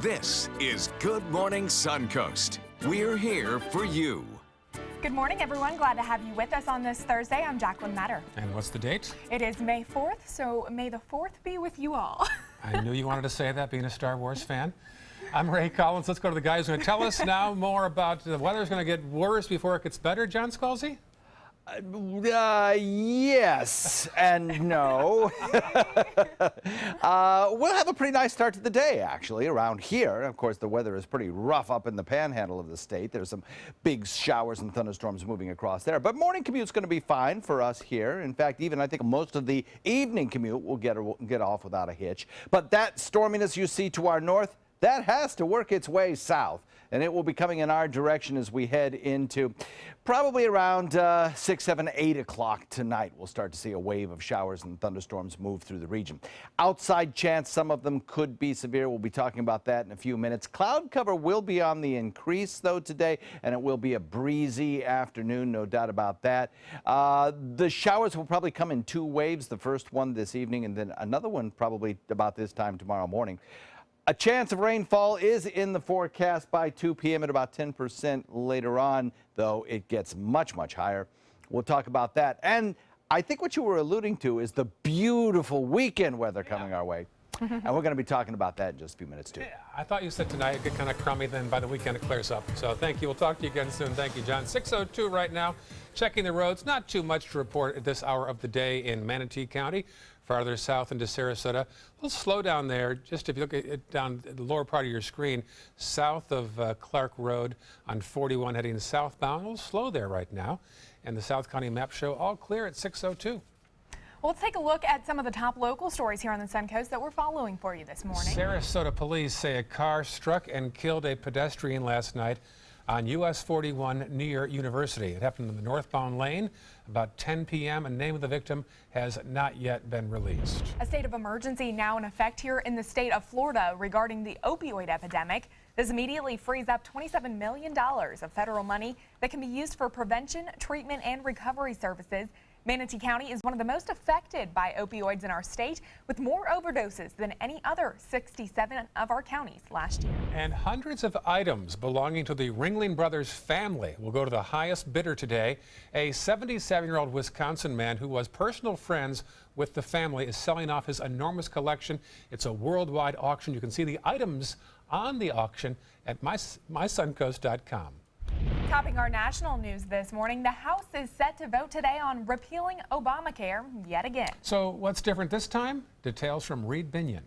This is Good Morning Suncoast. We're here for you. Good morning, everyone. Glad to have you with us on this Thursday. I'm Jacqueline Matter. And what's the date? It is May 4th, so may the 4th be with you all. I knew you wanted to say that, being a Star Wars fan. I'm Ray Collins. Let's go to the guy who's going to tell us now more about the weather's going to get worse before it gets better. John Scalzi? Yes and no. We'll have a pretty nice start to the day, actually, around here. Of course, the weather is pretty rough up in the panhandle of the state. There's some big showers and thunderstorms moving across there. But morning commute's going to be fine for us here. In fact, even I think most of the evening commute will get off without a hitch. But that storminess you see to our north, that has to work its way south, and it will be coming in our direction as we head into probably around 6, 7, 8 o'clock tonight. We'll start to see a wave of showers and thunderstorms move through the region. Outside chance, some of them could be severe. We'll be talking about that in a few minutes. Cloud cover will be on the increase, though, today, and it will be a breezy afternoon, no doubt about that. The showers will probably come in 2 waves, the first one this evening and then another one probably about this time tomorrow morning. A chance of rainfall is in the forecast by 2 p.m. at about 10% later on, though it gets much, much higher. We'll talk about that. And I think what you were alluding to is the beautiful weekend weather coming our way. And we're going to be talking about that in just a few minutes, too. Yeah, I thought you said tonight it'd get kind of crummy, then by the weekend it clears up. So thank you. We'll talk to you again soon. Thank you, John. 6:02 right now. Checking the roads. Not too much to report at this hour of the day in Manatee County. Farther south into Sarasota. A little slow down there, just if you look at it down the lower part of your screen, south of Clark Road on 41 heading southbound. A little slow there right now. And the South County map show all clear at 6:02. Well, let's take a look at some of the top local stories here on the Suncoast that we're following for you this morning. Sarasota police say a car struck and killed a pedestrian last night on US 41 near University. It happened in the northbound lane about 10 p.m. and the name of the victim has not yet been released. A state of emergency now in effect here in the state of Florida regarding the opioid epidemic. This immediately frees up $27 million of federal money that can be used for prevention, treatment, and recovery services. Manatee County is one of the most affected by opioids in our state, with more overdoses than any other 67 of our counties last year. And hundreds of items belonging to the Ringling Brothers family will go to the highest bidder today. A 77-year-old Wisconsin man who was personal friends with the family is selling off his enormous collection. It's a worldwide auction. You can see the items on the auction at mysuncoast.com. Topping our national news this morning, the House is set to vote today on repealing Obamacare yet again. So what's different this time? Details from Reed Binion.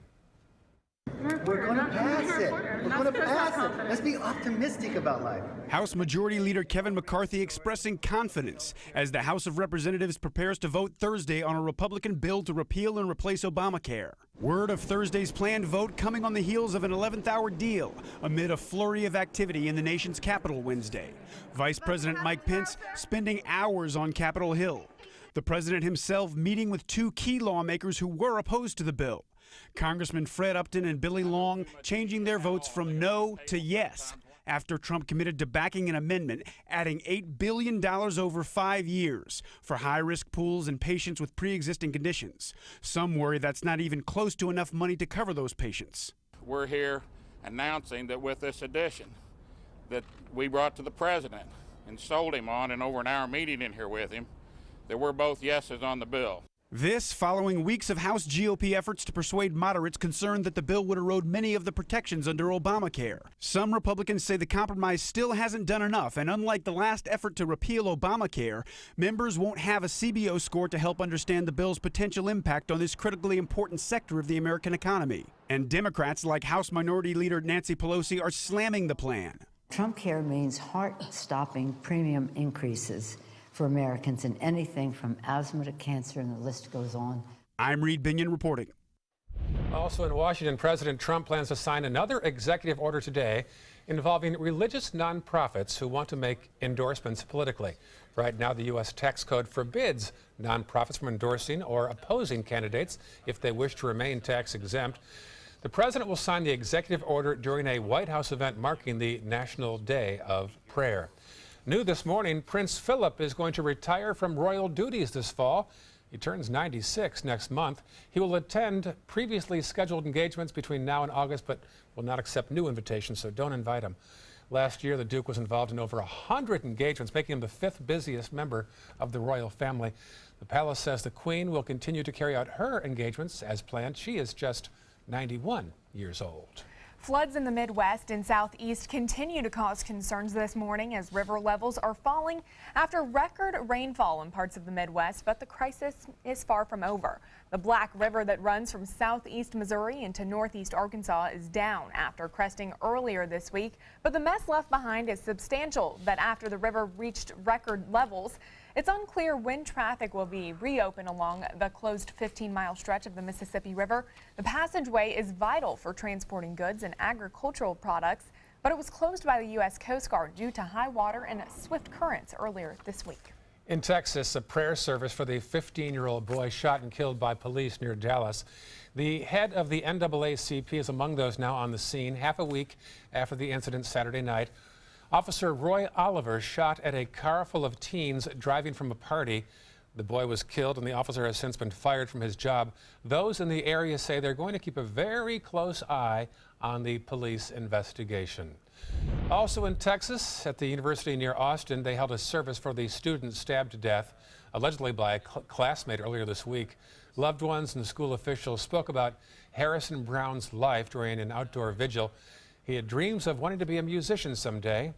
We're going to pass it. We're going to pass it. Let's be optimistic about life. House Majority Leader Kevin McCarthy expressing confidence as the House of Representatives prepares to vote Thursday on a Republican bill to repeal and replace Obamacare. Word of Thursday's planned vote coming on the heels of an 11th-hour deal amid a flurry of activity in the nation's capital Wednesday. Vice President Mike Pence spending hours on Capitol Hill. The president himself meeting with 2 key lawmakers who were opposed to the bill. Congressman Fred Upton and Billy Long changing their votes from no to yes after Trump committed to backing an amendment adding $8 billion over 5 years for high-risk pools and patients with pre-existing conditions. Some worry that's not even close to enough money to cover those patients. We're here announcing that with this addition that we brought to the president and sold him on in over an hour meeting in here with him, that we're both yeses on the bill. This following weeks of House GOP efforts to persuade moderates concerned that the bill would erode many of the protections under Obamacare. Some Republicans say the compromise still hasn't done enough, and unlike the last effort to repeal Obamacare, members won't have a CBO score to help understand the bill's potential impact on this critically important sector of the American economy. And Democrats like House Minority Leader Nancy Pelosi are slamming the plan. Trump care means heart-stopping premium increases for Americans in anything from asthma to cancer, and the list goes on. I'm Reed Binion reporting. Also in Washington, President Trump plans to sign another executive order today involving religious nonprofits who want to make endorsements politically. Right now, the U.S. tax code forbids nonprofits from endorsing or opposing candidates if they wish to remain tax exempt. The president will sign the executive order during a White House event marking the National Day of Prayer. New this morning, Prince Philip is going to retire from royal duties this fall. He turns 96 next month. He will attend previously scheduled engagements between now and August, but will not accept new invitations, so don't invite him. Last year, the Duke was involved in over 100 engagements, making him the 5th busiest member of the royal family. The palace says the Queen will continue to carry out her engagements as planned. She is just 91 years old. Floods in the Midwest and Southeast continue to cause concerns this morning as river levels are falling after record rainfall in parts of the Midwest, but the crisis is far from over. The Black River that runs from southeast Missouri into northeast Arkansas is down after cresting earlier this week, but the mess left behind is substantial that after the river reached record levels. It's unclear when traffic will be reopened along the closed 15-mile stretch of the Mississippi River. The passageway is vital for transporting goods and agricultural products, but it was closed by the U.S. Coast Guard due to high water and swift currents earlier this week. In Texas, a prayer service for the 15-year-old boy shot and killed by police near Dallas. The head of the NAACP is among those now on the scene, half a week after the incident Saturday night. Officer Roy Oliver shot at a car full of teens driving from a party. The boy was killed and the officer has since been fired from his job. Those in the area say they're going to keep a very close eye on the police investigation. Also in Texas, at the university near Austin, they held a service for the student stabbed to death, allegedly by a classmate earlier this week. Loved ones and school officials spoke about Harrison Brown's life during an outdoor vigil. He had dreams of wanting to be a musician someday.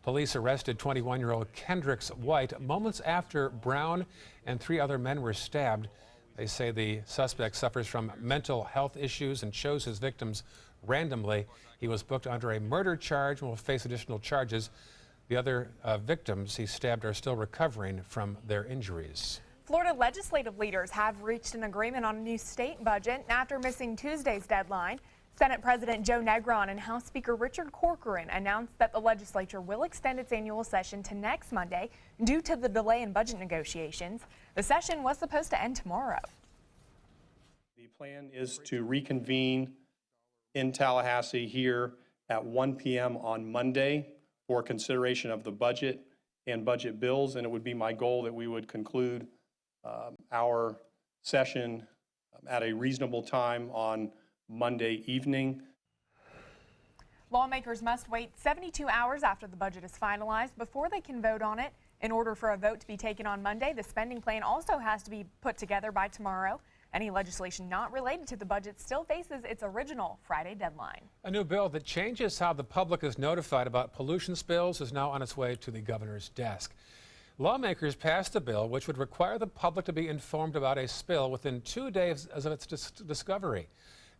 Police arrested 21-year-old Kendricks White moments after Brown and 3 other men were stabbed. They say the suspect suffers from mental health issues and chose his victims randomly. He was booked under a murder charge and will face additional charges. The other victims he stabbed are still recovering from their injuries. Florida legislative leaders have reached an agreement on a new state budget after missing Tuesday's deadline. Senate President Joe Negron and House Speaker Richard Corcoran announced that the legislature will extend its annual session to next Monday due to the delay in budget negotiations. The session was supposed to end tomorrow. The plan is to reconvene in Tallahassee here at 1 p.m. on Monday for consideration of the budget and budget bills, and it would be my goal that we would conclude our session at a reasonable time on Monday evening. Lawmakers must wait 72 hours after the budget is finalized before they can vote on it. In order for a vote to be taken on Monday, the spending plan also has to be put together by tomorrow. Any legislation not related to the budget still faces its original Friday deadline. A new bill that changes how the public is notified about pollution spills is now on its way to the governor's desk. Lawmakers passed a bill which would require the public to be informed about a spill within 2 days of its discovery.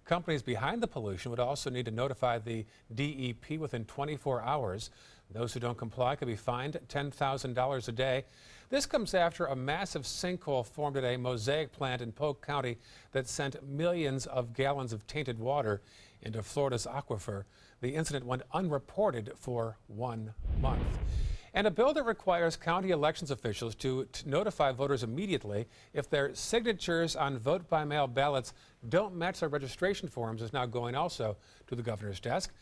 Companies behind the pollution would also need to notify the DEP within 24 hours. Those who don't comply could be fined $10,000 a day. This comes after a massive sinkhole formed at a mosaic plant in Polk County that sent millions of gallons of tainted water into Florida's aquifer. The incident went unreported for 1 month. And a bill that requires county elections officials to notify voters immediately if their signatures on vote-by-mail ballots don't match their registration forms is now going also to the governor's desk.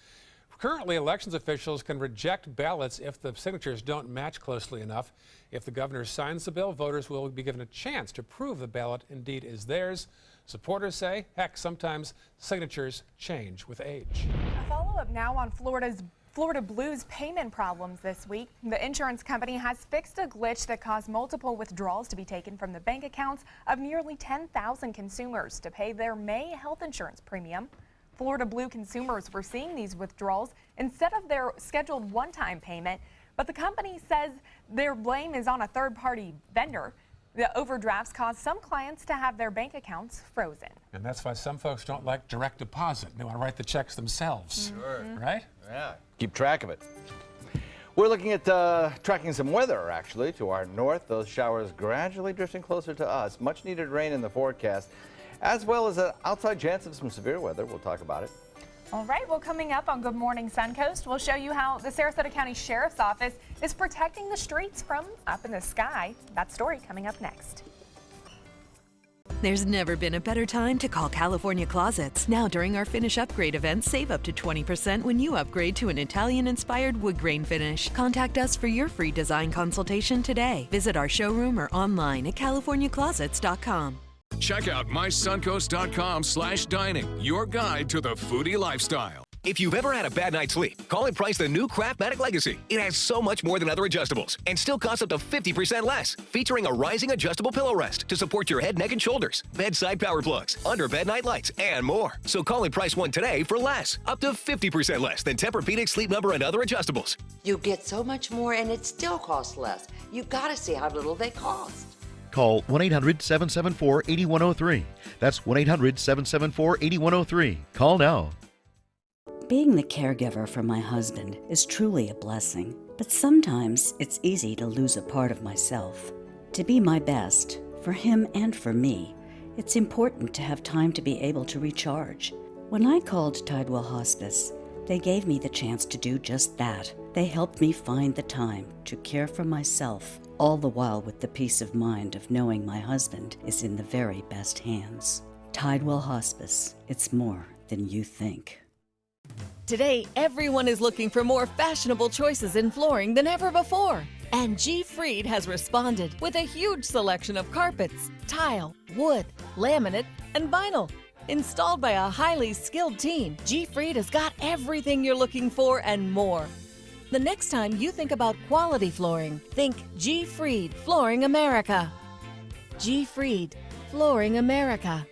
Currently, elections officials can reject ballots if the signatures don't match closely enough. If the governor signs the bill, voters will be given a chance to prove the ballot indeed is theirs. Supporters say, heck, sometimes signatures change with age. A follow-up now on Florida Blue's payment problems this week. The insurance company has fixed a glitch that caused multiple withdrawals to be taken from the bank accounts of nearly 10,000 consumers to pay their May health insurance premium. Florida Blue consumers were seeing these withdrawals instead of their scheduled one-time payment, but the company says their blame is on a third-party vendor. The overdrafts caused some clients to have their bank accounts frozen. And that's why some folks don't like direct deposit. They want to write the checks themselves. Sure. Right? Yeah. Keep track of it. We're looking at tracking some weather, actually, to our north. Those showers gradually drifting closer to us. Much needed rain in the forecast, as well as an outside chance of some severe weather. We'll talk about it. All right, well, coming up on Good Morning Suncoast, we'll show you how the Sarasota County Sheriff's Office is protecting the streets from up in the sky. That story coming up next. There's never been a better time to call California Closets. Now during our finish upgrade event, save up to 20% when you upgrade to an Italian-inspired wood grain finish. Contact us for your free design consultation today. Visit our showroom or online at californiaclosets.com. Check out mysuncoast.com/dining, your guide to the foodie lifestyle. If you've ever had a bad night's sleep, call and price the new Craftmatic Legacy. It has so much more than other adjustables and still costs up to 50% less. Featuring a rising adjustable pillow rest to support your head, neck, and shoulders, bedside power plugs, under-bed night lights, and more. So call and price one today for less, up to 50% less than Tempur-Pedic, Sleep Number, and other adjustables. You get so much more and it still costs less. You've got to see how little they cost. Call 1-800-774-8103. That's 1-800-774-8103. Call now. Being the caregiver for my husband is truly a blessing, but sometimes it's easy to lose a part of myself. To be my best, for him and for me, it's important to have time to be able to recharge. When I called Tidewell Hospice, they gave me the chance to do just that. They helped me find the time to care for myself, all the while with the peace of mind of knowing my husband is in the very best hands. Tidewell Hospice, it's more than you think. Today, everyone is looking for more fashionable choices in flooring than ever before. And G. Fried has responded with a huge selection of carpets, tile, wood, laminate, and vinyl. Installed by a highly skilled team, G. Fried has got everything you're looking for and more. The next time you think about quality flooring, think G. Fried Flooring America. G. Fried Flooring America.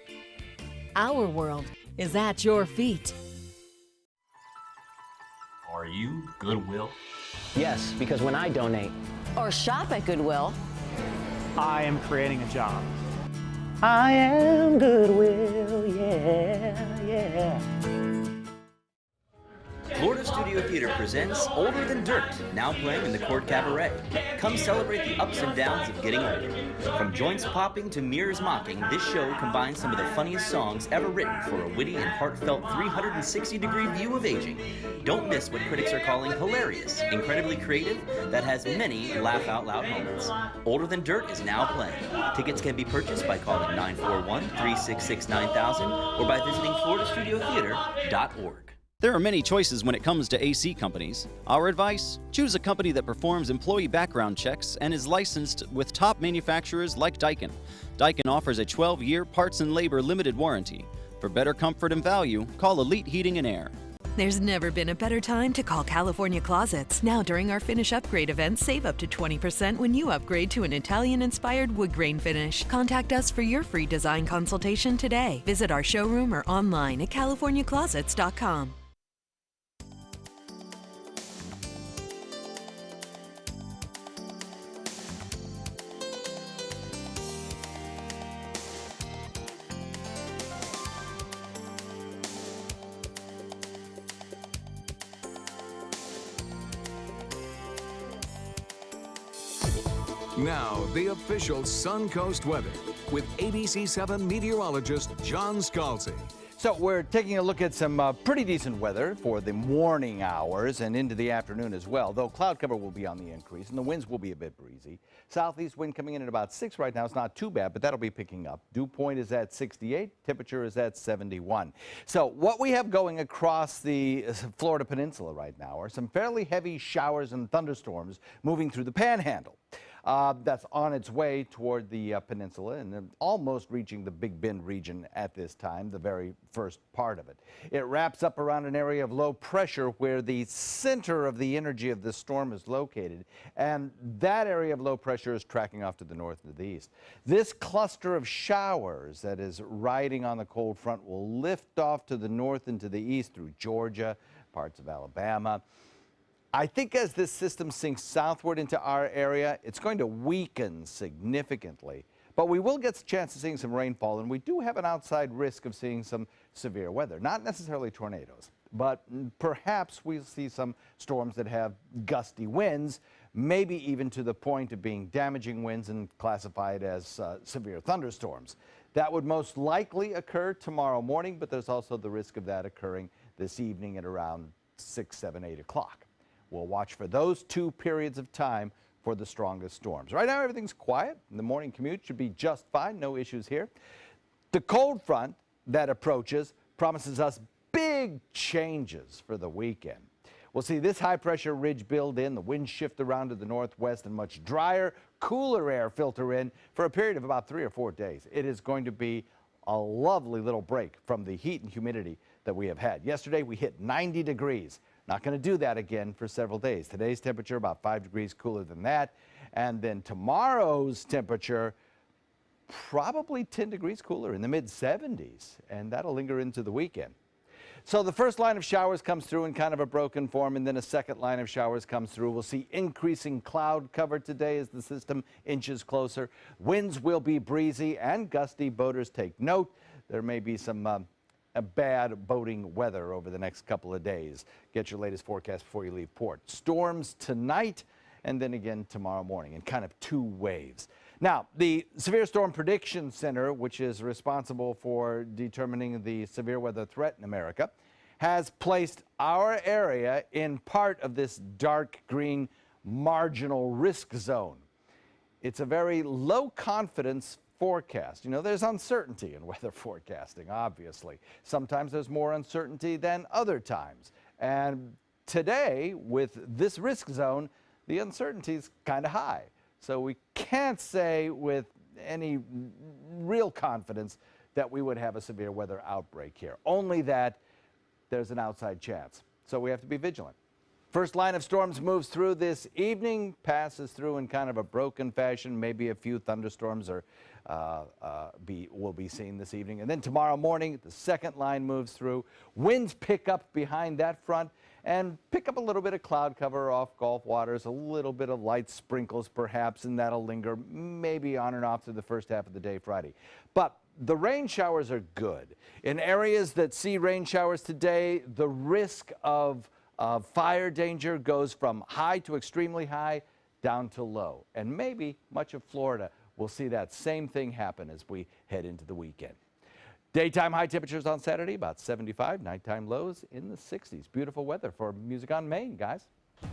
Our world is at your feet. Are you Goodwill? Yes, because when I donate or shop at Goodwill, I am creating a job. I am Goodwill, yeah. Florida Studio Theater presents Older Than Dirt, now playing in the Court Cabaret. Come celebrate the ups and downs of getting older. From joints popping to mirrors mocking, this show combines some of the funniest songs ever written for a witty and heartfelt 360-degree view of aging. Don't miss what critics are calling hilarious, incredibly creative, that has many laugh-out-loud moments. Older Than Dirt is now playing. Tickets can be purchased by calling 941-366-9000 or by visiting floridastudiotheater.org. There are many choices when it comes to AC companies. Our advice? Choose a company that performs employee background checks and is licensed with top manufacturers like Daikin. Daikin offers a 12-year parts and labor limited warranty. For better comfort and value, call Elite Heating and Air. There's never been a better time to call California Closets. Now during our finish upgrade event, save up to 20% when you upgrade to an Italian-inspired wood grain finish. Contact us for your free design consultation today. Visit our showroom or online at californiaclosets.com. Now, the official Suncoast weather with ABC7 meteorologist John Scalzi. So we're taking a look at some pretty decent weather for the morning hours and into the afternoon as well, though cloud cover will be on the increase and the winds will be a bit breezy. Southeast wind coming in at about 6 right now. It's not too bad, but that'll be picking up. Dew point is at 68. Temperature is at 71. So what we have going across the Florida Peninsula right now are some fairly heavy showers and thunderstorms moving through the Panhandle. That's on its way toward the peninsula and almost reaching the Big Bend region at this time, the very first part of it. It wraps up around an area of low pressure where the center of the energy of this storm is located, and that area of low pressure is tracking off to the north and the east. This cluster of showers that is riding on the cold front will lift off to the north and to the east through Georgia, parts of Alabama. I think as this system sinks southward into our area, it's going to weaken significantly. But we will get a chance of seeing some rainfall, and we do have an outside risk of seeing some severe weather. Not necessarily tornadoes, but perhaps we'll see some storms that have gusty winds, maybe even to the point of being damaging winds and classified as severe thunderstorms. That would most likely occur tomorrow morning, but there's also the risk of that occurring this evening at around 6, 7, 8 o'clock. We'll watch for those two periods of time for the strongest storms. Right now, everything's quiet. The morning commute should be just fine. No issues here. The cold front that approaches promises us big changes for the weekend. We'll see this high-pressure ridge build in, the wind shift around to the northwest, and much drier, cooler air filter in for a period of about 3 or 4 days. It is going to be a lovely little break from the heat and humidity that we have had. Yesterday, we hit 90 degrees. Not going to do that again for several days. Today's temperature about 5 degrees cooler than that. And then tomorrow's temperature probably 10 degrees cooler in the mid-70s. And that'll linger into the weekend. So the first line of showers comes through in kind of a broken form, and then a second line of showers comes through. We'll see increasing cloud cover today as the system inches closer. Winds will be breezy and gusty. Boaters take note. There may be some bad boating weather over the next couple of days. Get your latest forecast before you leave port. Storms tonight and then again tomorrow morning in kind of 2 waves. Now, the Severe Storm Prediction Center, which is responsible for determining the severe weather threat in America, has placed our area in part of this dark green marginal risk zone. It's a very low confidence forecast. You know, there's uncertainty in weather forecasting, obviously. Sometimes there's more uncertainty than other times. And today, with this risk zone, the uncertainty is kind of high. So we can't say with any real confidence that we would have a severe weather outbreak here. Only that there's an outside chance. So we have to be vigilant. First line of storms moves through this evening, passes through in kind of a broken fashion. Maybe a few thunderstorms will be seen this evening. And then tomorrow morning, the second line moves through. Winds pick up behind that front and pick up a little bit of cloud cover off Gulf waters, a little bit of light sprinkles perhaps, and that'll linger maybe on and off through the first half of the day Friday. But the rain showers are good. In areas that see rain showers today, the risk of fire danger goes from high to extremely high down to low. And maybe much of Florida will see that same thing happen as we head into the weekend. Daytime high temperatures on Saturday, about 75. Nighttime lows in the 60s. Beautiful weather for Music on Main, guys.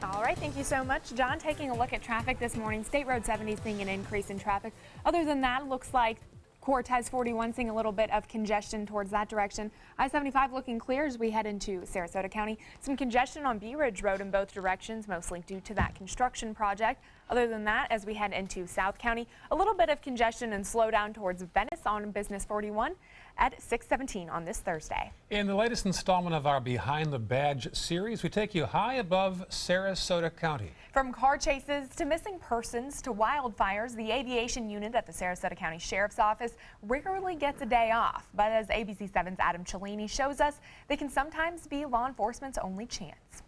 All right, thank you so much, John. Taking a look at traffic this morning, State Road 70 seeing an increase in traffic. Other than that, looks like Cortez 41 seeing a little bit of congestion towards that direction. I-75 looking clear as we head into Sarasota County. Some congestion on Bee Ridge Road in both directions, mostly due to that construction project. Other than that, as we head into South County, a little bit of congestion and slowdown towards Venice on Business 41 at 6:17 on this Thursday. In the latest installment of our Behind the Badge series, we take you high above Sarasota County. From car chases to missing persons to wildfires, the aviation unit at the Sarasota County Sheriff's Office rarely gets a day off. But as ABC 7's Adam Cellini shows us, they can sometimes be law enforcement's only chance.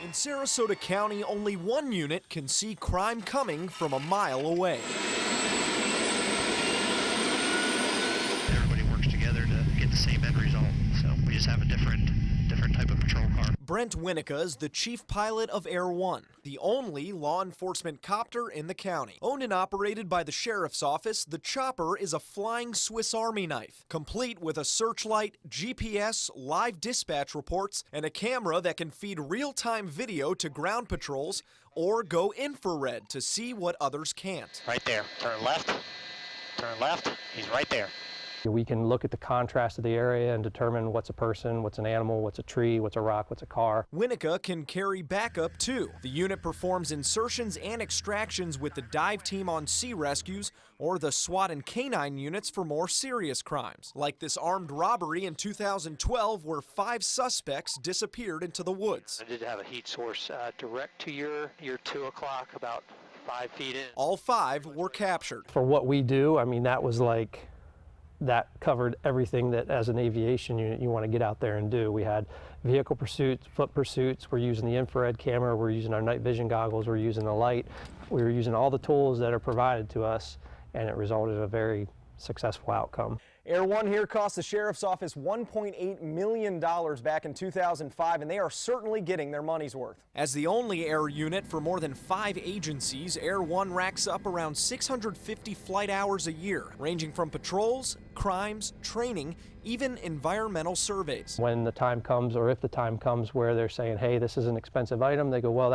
In Sarasota County, only one unit can see crime coming from a mile away. Everybody works together to get the same end result, so we just have a different type of patrol car. Brent Winnica is the chief pilot of Air One, the only law enforcement copter in the county. Owned and operated by the sheriff's office, the chopper is a flying Swiss Army knife, complete with a searchlight, GPS, live dispatch reports, and a camera that can feed real-time video to ground patrols or go infrared to see what others can't. Right there. Turn left. Turn left. He's right there. We can look at the contrast of the area and determine what's a person, what's an animal, what's a tree, what's a rock, what's a car. Winnica can carry backup too. The unit performs insertions and extractions with the dive team on sea rescues or the SWAT and K-9 units for more serious crimes, like this armed robbery in 2012 where 5 suspects disappeared into the woods. I did have a heat source direct to your 2 o'clock, about 5 feet in. All 5 were captured. For what we do, I mean, that covered everything that as an aviation unit you want to get out there and do. We had vehicle pursuits, foot pursuits, we're using the infrared camera, we're using our night vision goggles, we're using the light. We were using all the tools that are provided to us, and it resulted in a very successful outcome. Air One here cost the Sheriff's Office $1.8 million back in 2005, and they are certainly getting their money's worth. As the only air unit for more than 5 agencies, Air One racks up around 650 flight hours a year, ranging from patrols, crimes, training, even environmental surveys. When the time comes, or if the time comes where they're saying, hey, this is an expensive item, they go, well,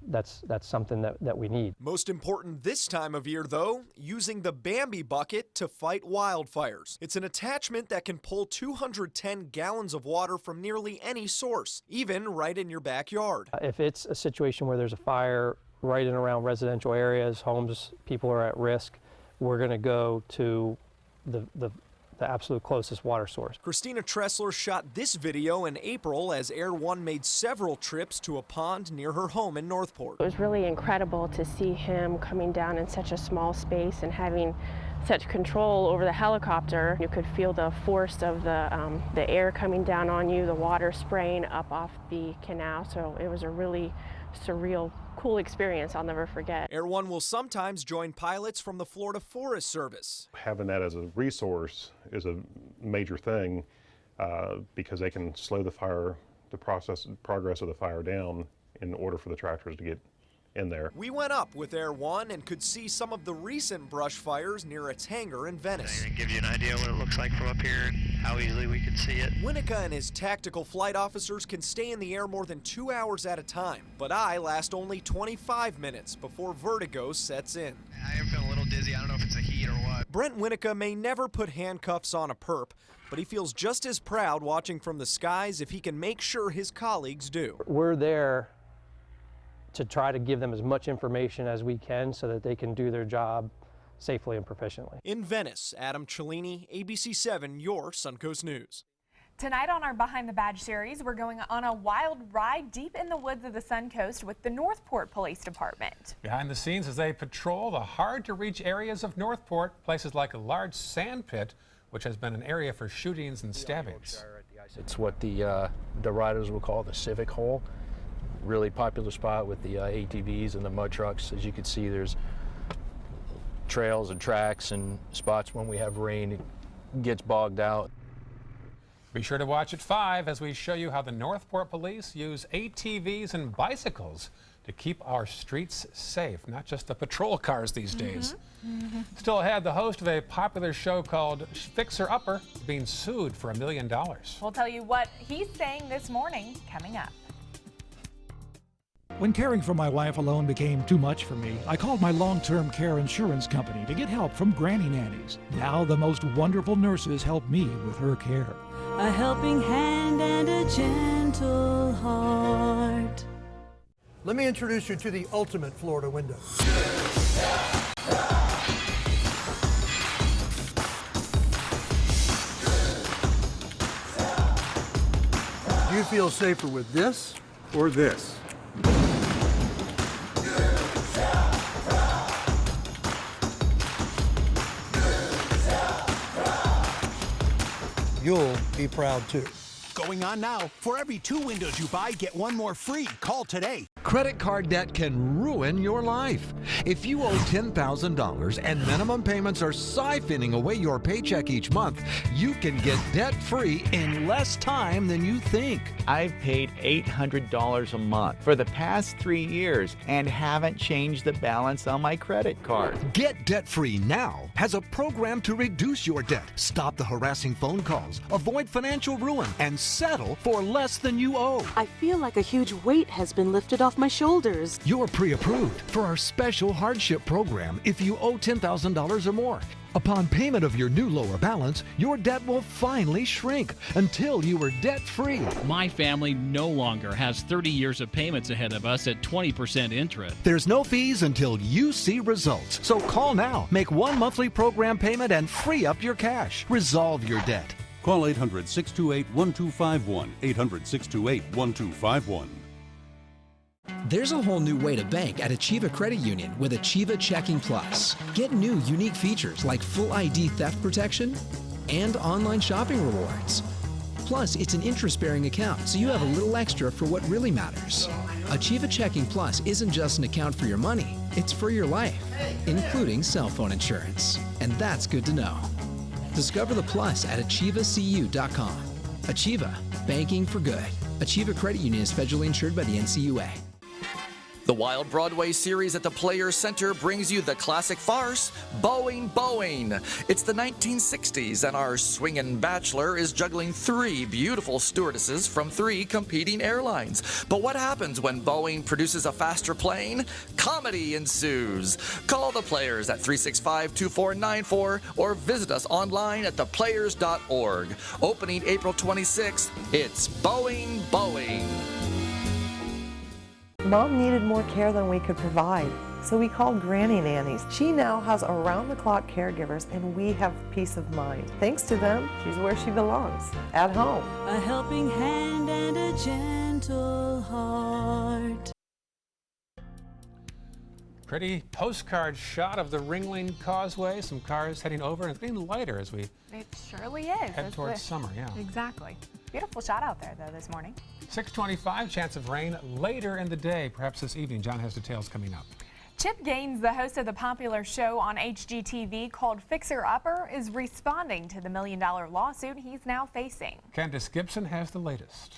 that's something that we need. Most important this time of year, though, using the Bambi bucket to fight wildfires. It's an attachment that can pull 210 gallons of water from nearly any source, even right in your backyard. If it's a situation where there's a fire right in around residential areas, homes, people are at risk, we're going to go to the absolute closest water source. Christina Tressler shot this video in April as Air One made several trips to a pond near her home in Northport. It was really incredible to see him coming down in such a small space and having such control over the helicopter. You could feel the force of the air coming down on you, the water spraying up off the canal, so it was a really surreal, cool experience I'll never forget. Air One will sometimes join pilots from the Florida Forest Service. Having that as a resource is a major thing because they can slow the progress of the fire down in order for the tractors to get in there. We went up with Air One and could see some of the recent brush fires near its hangar in Venice. And give you an idea what it looks like from up here and how easily we could see it. Winnica and his tactical flight officers can stay in the air more than 2 hours at a time, but I last only 25 minutes before vertigo sets in. I am feeling a little dizzy. I don't know if it's the heat or what. Brent Winnica may never put handcuffs on a perp, but he feels just as proud watching from the skies if he can make sure his colleagues do. We're there to try to give them as much information as we can so that they can do their job safely and proficiently. In Venice, Adam Cellini, ABC7, your Suncoast News. Tonight on our Behind the Badge series, we're going on a wild ride deep in the woods of the Suncoast with the Northport Police Department. Behind the scenes as they patrol the hard-to-reach areas of Northport, places like a large sand pit, which has been an area for shootings and stabbings. It's what the riders will call the civic hole. Really popular spot with the ATVs and the mud trucks. As you can see, there's trails and tracks and spots when we have rain, it gets bogged out. Be sure to watch at 5 as we show you how the Northport Police use ATVs and bicycles to keep our streets safe, not just the patrol cars these days. Still ahead, the host of a popular show called Fixer Upper being sued for $1 million. We'll tell you what he's saying this morning coming up. When caring for my wife alone became too much for me, I called my long-term care insurance company to get help from granny nannies. Now the most wonderful nurses help me with her care. A helping hand and a gentle heart. Let me introduce you to the ultimate Florida window. Do you feel safer with this or this? You'll be proud too. Going on now. For every 2 windows you buy, get 1 more free. Call today. Credit card debt can ruin your life. If you owe $10,000 and minimum payments are siphoning away your paycheck each month, you can get debt-free in less time than you think. I've paid $800 a month for the past 3 years and haven't changed the balance on my credit card. Get debt-free now has a program to reduce your debt, stop the harassing phone calls, avoid financial ruin, and settle for less than you owe. I feel like a huge weight has been lifted off my shoulders. You're pre-approved for our special hardship program if you owe $10,000 or more. Upon payment of your new lower balance, your debt will finally shrink until you are debt-free. My family no longer has 30 years of payments ahead of us at 20% interest. There's no fees until you see results. So call now, make 1 monthly program payment and free up your cash. Resolve your debt. Call 800-628-1251, 800-628-1251. There's a whole new way to bank at Achieva Credit Union with Achieva Checking Plus. Get new unique features like full ID theft protection and online shopping rewards. Plus, it's an interest-bearing account, so you have a little extra for what really matters. Achieva Checking Plus isn't just an account for your money, it's for your life, including cell phone insurance. And that's good to know. Discover the plus at achievacu.com. Achieva, banking for good. Achieva Credit Union is federally insured by the NCUA. The Wild Broadway series at the Players Center brings you the classic farce, Boeing, Boeing. It's the 1960s, and our swingin' bachelor is juggling 3 beautiful stewardesses from 3 competing airlines. But what happens when Boeing produces a faster plane? Comedy ensues. Call the Players at 365-2494 or visit us online at theplayers.org. Opening April 26th, it's Boeing, Boeing. Mom needed more care than we could provide, so we called Granny Nannies. She now has around-the-clock caregivers, and we have peace of mind. Thanks to them, she's where she belongs, at home. A helping hand and a gentle heart. Pretty postcard shot of the Ringling Causeway. Some cars heading over, and it's getting lighter as we It surely is. head towards summer. Yeah. Exactly. Beautiful shot out there, though, this morning. 6:25, chance of rain later in the day, perhaps this evening. John has details coming up. Chip Gaines, the host of the popular show on HGTV called Fixer Upper, is responding to the $1 million lawsuit he's now facing. Candace Gibson has the latest.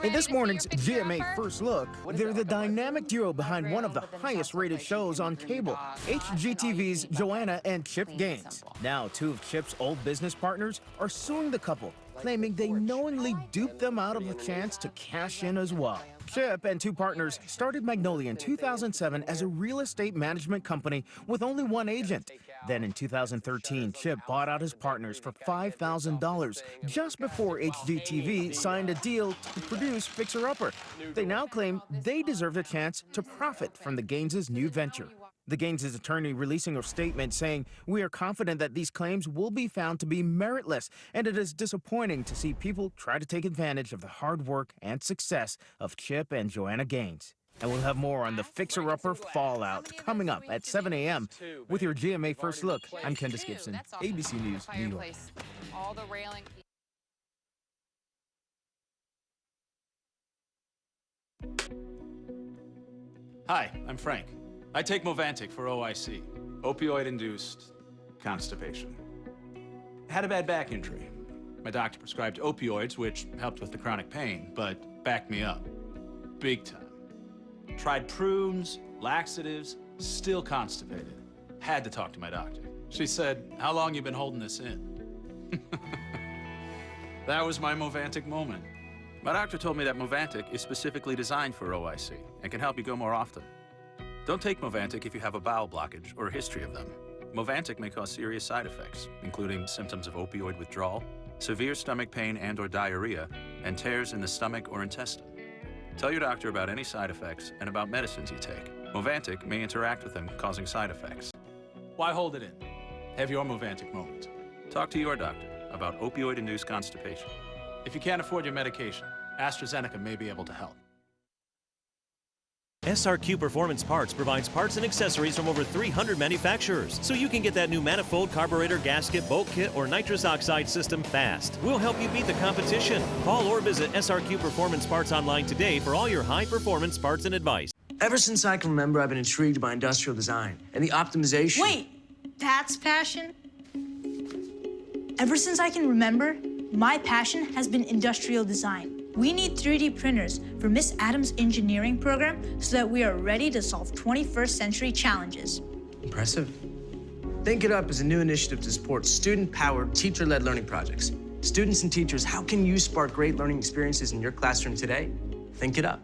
In this morning's GMA First Look, they're the dynamic duo behind one of the highest-rated shows on cable, HGTV's Joanna and Chip Gaines. Now, 2 of Chip's old business partners are suing the couple, claiming they knowingly duped them out of a chance to cash in as well. Chip and 2 partners started Magnolia in 2007 as a real estate management company with only 1 agent. Then in 2013, Chip bought out his partners for $5,000 just before HGTV signed a deal to produce Fixer Upper. They now claim they deserved a chance to profit from the Gaines' new venture. The Gaines' attorney releasing a statement saying, "We are confident that these claims will be found to be meritless, and it is disappointing to see people try to take advantage of the hard work and success of Chip and Joanna Gaines." And we'll have more on the Fixer Upper fallout coming up at 7 a.m. With your GMA First Look, I'm Candace Gibson, ABC News, New York. All the railing. Hi, I'm Frank. I take Movantik for OIC, opioid-induced constipation. Had a bad back injury. My doctor prescribed opioids, which helped with the chronic pain, but backed me up. Big time. Tried prunes, laxatives, still constipated. Had to talk to my doctor. She said, "How long you been holding this in?" That was my Movantik moment. My doctor told me that Movantik is specifically designed for OIC and can help you go more often. Don't take Movantik if you have a bowel blockage or a history of them. Movantik may cause serious side effects, including symptoms of opioid withdrawal, severe stomach pain and/or diarrhea, and tears in the stomach or intestine. Tell your doctor about any side effects and about medicines you take. Movantik may interact with them, causing side effects. Why hold it in? Have your Movantik moment. Talk to your doctor about opioid-induced constipation. If you can't afford your medication, AstraZeneca may be able to help. SRQ Performance Parts provides parts and accessories from over 300 manufacturers, so you can get that new manifold, carburetor, gasket, bolt kit, or nitrous oxide system fast. We'll help you beat the competition. Call or visit SRQ Performance Parts online today for all your high-performance parts and advice. Ever since I can remember, I've been intrigued by industrial design and the optimization. Wait, that's passion? Ever since I can remember, my passion has been industrial design. We need 3D printers for Miss Adams' engineering program so that we are ready to solve 21st century challenges. Impressive. Think It Up is a new initiative to support student-powered, teacher-led learning projects. Students and teachers, how can you spark great learning experiences in your classroom today? Think it up.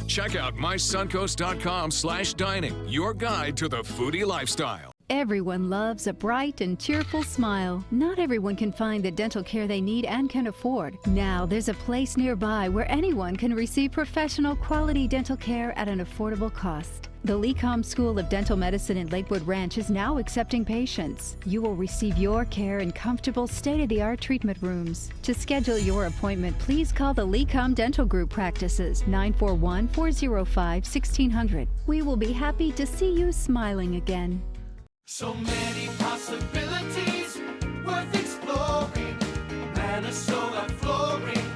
Check out mysuncoast.com/dining, your guide to the foodie lifestyle. Everyone loves a bright and cheerful smile. Not everyone can find the dental care they need and can afford. Now there's a place nearby where anyone can receive professional quality dental care at an affordable cost. The LECOM School of Dental Medicine in Lakewood Ranch is now accepting patients. You will receive your care in comfortable, state-of-the-art treatment rooms. To schedule your appointment, please call the LECOM Dental Group practices, 941-405-1600. We will be happy to see you smiling again. So many possibilities worth exploring. Minnesota Flooring.